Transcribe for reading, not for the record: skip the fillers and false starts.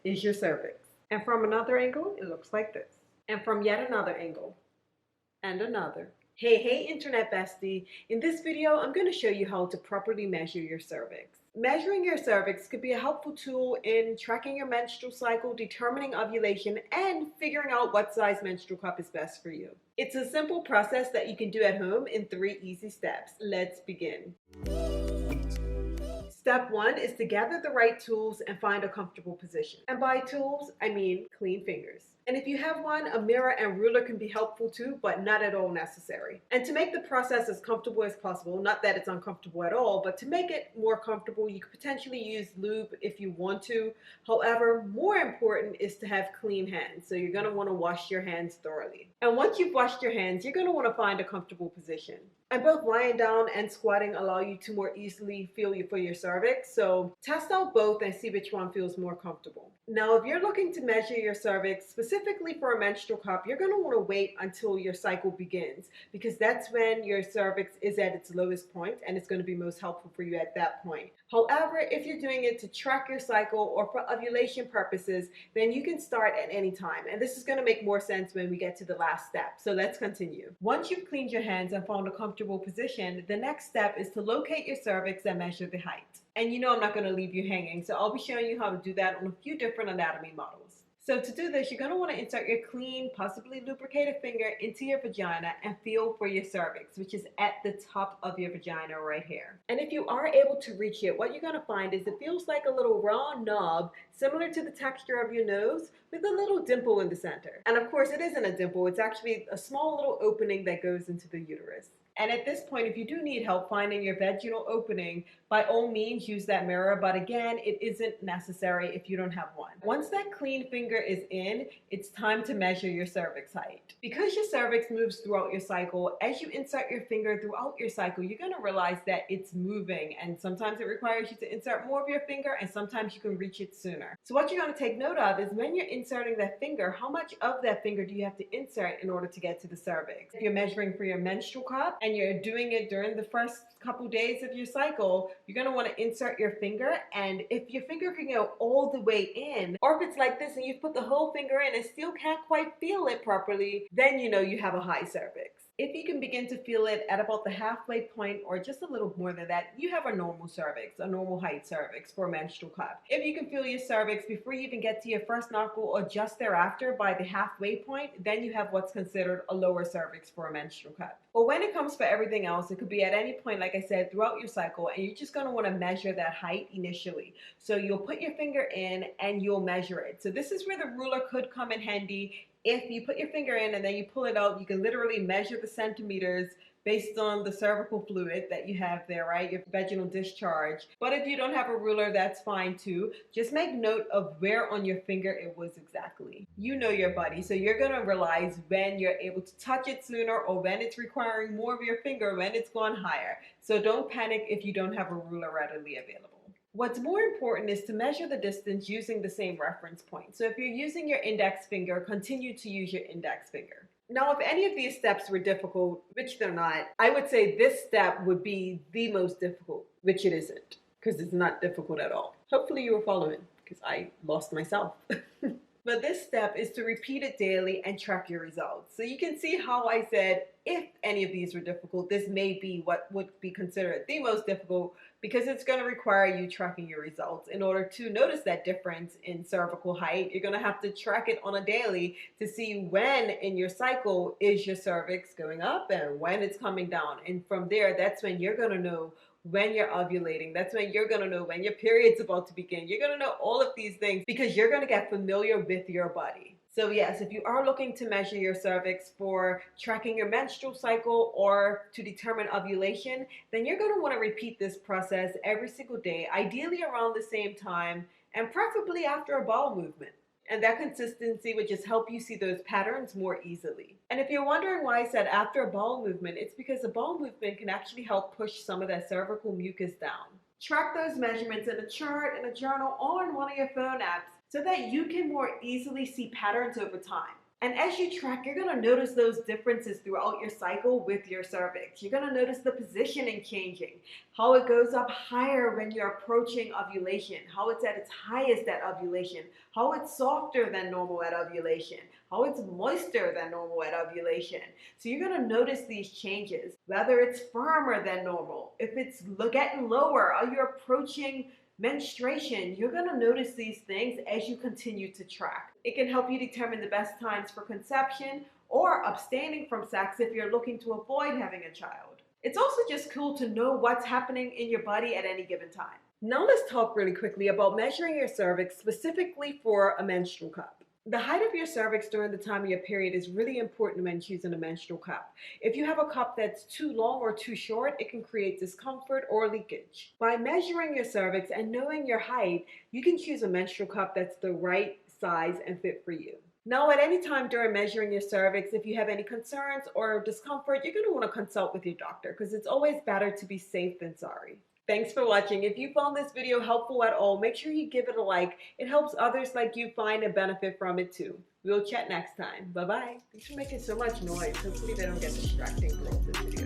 is your cervix. And from another angle, it looks like this. And from yet another angle, and another. Hey, internet bestie. In this video, I'm going to show you how to properly measure your cervix. Measuring your cervix could be a helpful tool in tracking your menstrual cycle, determining ovulation, and figuring out what size menstrual cup is best for you. It's a simple process that you can do at home in 3 easy steps. Let's begin. Step 1 is to gather the right tools and find a comfortable position. And by tools, I mean clean fingers. And if you have one, a mirror and ruler can be helpful too, but not at all necessary. And to make the process as comfortable as possible, not that it's uncomfortable at all, but to make it more comfortable, you could potentially use lube if you want to. However, more important is to have clean hands. So you're going to want to wash your hands thoroughly. And once you've washed your hands, you're going to want to find a comfortable position. And both lying down and squatting allow you to more easily feel for your cervix. So test out both and see which one feels more comfortable. Now, if you're looking to measure your cervix specifically for a menstrual cup, you're going to want to wait until your cycle begins, because that's when your cervix is at its lowest point and it's going to be most helpful for you at that point. However, if you're doing it to track your cycle or for ovulation purposes, then you can start at any time. And this is going to make more sense when we get to the last step. So let's continue. Once you've cleaned your hands and found a comfortable position, the next step is to locate your cervix and measure the height. And you know I'm not going to leave you hanging, so I'll be showing you how to do that on a few different anatomy models. So to do this, you're going to want to insert your clean, possibly lubricated finger into your vagina and feel for your cervix, which is at the top of your vagina right here. And if you are able to reach it, what you're going to find is it feels like a little round knob, similar to the texture of your nose, with a little dimple in the center. And of course, it isn't a dimple, it's actually a small little opening that goes into the uterus. And at this point, if you do need help finding your vaginal opening, by all means use that mirror, but again, it isn't necessary if you don't have one. Once that clean finger is in, it's time to measure your cervix height. Because your cervix moves throughout your cycle, as you insert your finger throughout your cycle, you're going to realize that it's moving, and sometimes it requires you to insert more of your finger, and sometimes you can reach it sooner. So what you're going to take note of is when you're inserting that finger, how much of that finger do you have to insert in order to get to the cervix? If you're measuring for your menstrual cup and you're doing it during the first couple days of your cycle, you're going to want to insert your finger, and if your finger can go all the way in, or if it's like this and you've put the whole finger in and still can't quite feel it properly, then you know you have a high cervix. If you can begin to feel it at about the halfway point or just a little more than that, you have a normal cervix, a normal height cervix for a menstrual cup. If you can feel your cervix before you even get to your first knuckle or just thereafter by the halfway point, then you have what's considered a lower cervix for a menstrual cup. But when it comes for everything else, it could be at any point, like I said, throughout your cycle, and you're just going to want to measure that height initially. So you'll put your finger in and you'll measure it. So this is where the ruler could come in handy. If you put your finger in and then you pull it out, you can literally measure the centimeters based on the cervical fluid that you have there, right? Your vaginal discharge. But if you don't have a ruler, that's fine too. Just make note of where on your finger it was exactly. You know your body, so you're gonna realize when you're able to touch it sooner or when it's requiring more of your finger, when it's gone higher. So don't panic if you don't have a ruler readily available. What's more important is to measure the distance using the same reference point. So if you're using your index finger, continue to use your index finger. Now, if any of these steps were difficult, which they're not, I would say this step would be the most difficult, which it isn't, because it's not difficult at all. Hopefully you were following, because I lost myself. But this step is to repeat it daily and track your results. So you can see how I said, if any of these were difficult, this may be what would be considered the most difficult, because it's going to require you tracking your results. In order to notice that difference in cervical height, you're going to have to track it on a daily to see when in your cycle is your cervix going up and when it's coming down. And from there, that's when you're going to know when you're ovulating. That's when you're going to know when your period's about to begin. You're going to know all of these things because you're going to get familiar with your body. So yes, if you are looking to measure your cervix for tracking your menstrual cycle or to determine ovulation, then you're going to want to repeat this process every single day, ideally around the same time, and preferably after a bowel movement. And that consistency would just help you see those patterns more easily. And if you're wondering why I said after a bowel movement, it's because a bowel movement can actually help push some of that cervical mucus down. Track those measurements in a chart, in a journal, or in one of your phone apps so that you can more easily see patterns over time. And as you track, you're going to notice those differences throughout your cycle with your cervix. You're going to notice the positioning changing, how it goes up higher when you're approaching ovulation, how it's at its highest at ovulation, how it's softer than normal at ovulation, how it's moister than normal at ovulation. So you're going to notice these changes, whether it's firmer than normal, if it's getting lower, are you approaching menstruation. You're going to notice these things as you continue to track. It can help you determine the best times for conception or abstaining from sex if you're looking to avoid having a child. It's also just cool to know what's happening in your body at any given time. Now let's talk really quickly about measuring your cervix specifically for a menstrual cup. The height of your cervix during the time of your period is really important when choosing a menstrual cup. If you have a cup that's too long or too short, it can create discomfort or leakage. By measuring your cervix and knowing your height, you can choose a menstrual cup that's the right size and fit for you. Now, at any time during measuring your cervix, if you have any concerns or discomfort, you're going to want to consult with your doctor because it's always better to be safe than sorry. Thanks for watching. If you found this video helpful at all, make sure you give it a like. It helps others like you find a benefit from it too. We'll chat next time. Bye-bye. Thanks for making so much noise. Hopefully they don't get distracting throughout this video.